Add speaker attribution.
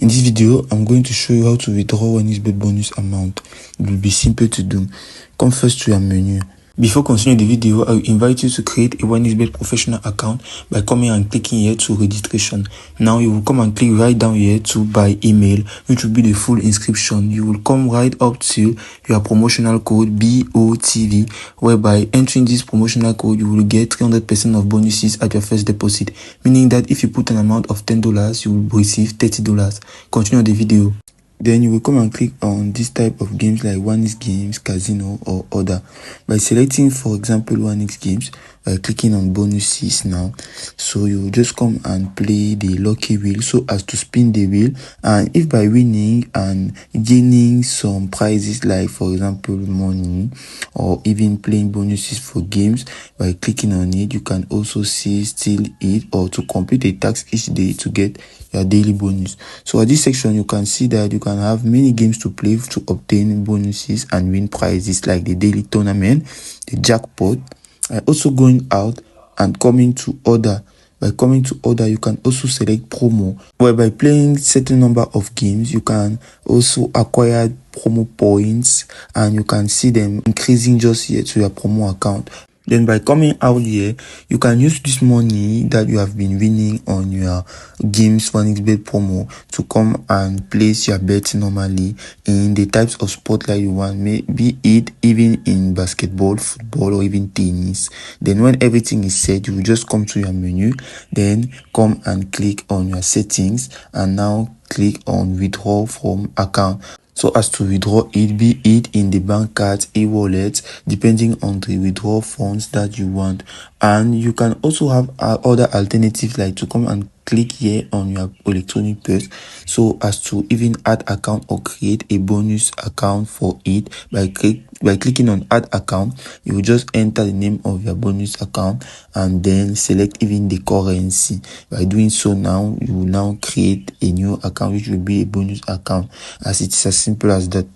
Speaker 1: In this video, I'm going to show you how to withdraw OneXBet bonus amount. It will be simple to do. Come first to your menu. Before continuing the video, I will invite you to create a OneXBet professional account by coming and clicking here to registration. Now you will come and click right down here to by email, which will be the full inscription. You will come right up to your promotional code BOTV, whereby entering this promotional code, you will get 300% of bonuses at your first deposit, meaning that if you put an amount of $10, you will receive $30. Continue the video. Then you will come and click on this type of games like 1xGames, Casino or other. By selecting, for example, 1xGames, by clicking on bonuses now. So you will just come and play the lucky wheel so as to spin the wheel. And if by winning and gaining some prizes like, for example, money or even playing bonuses for games, by clicking on it, you can also see steal it or to complete a task each day to get your daily bonus. So at this section, you can see that you can have many games to play to obtain bonuses and win prizes like the daily tournament, the jackpot. Also going out and coming to order. By coming to order, you can also select promo, where by playing certain number of games, you can also acquire promo points and you can see them increasing just here to your promo account. Then by coming out here, you can use this money that you have been winning on your games 1xBet promo to come and place your bets normally in the types of sport that you want, maybe it even in basketball, football, or even tennis. Then when everything is set, you will just come to your menu, then come and click on your settings and now click on withdraw from account. So as to withdraw it, be it in the bank card, e-wallet, depending on the withdraw funds that you want. And you can also have other alternatives like to come and click here on your electronic purse so as to even add account or create a bonus account for it. By clicking on add account, you will just enter the name of your bonus account and then select even the currency. By doing so, now you will now create a new account which will be a bonus account, as it's as simple as that.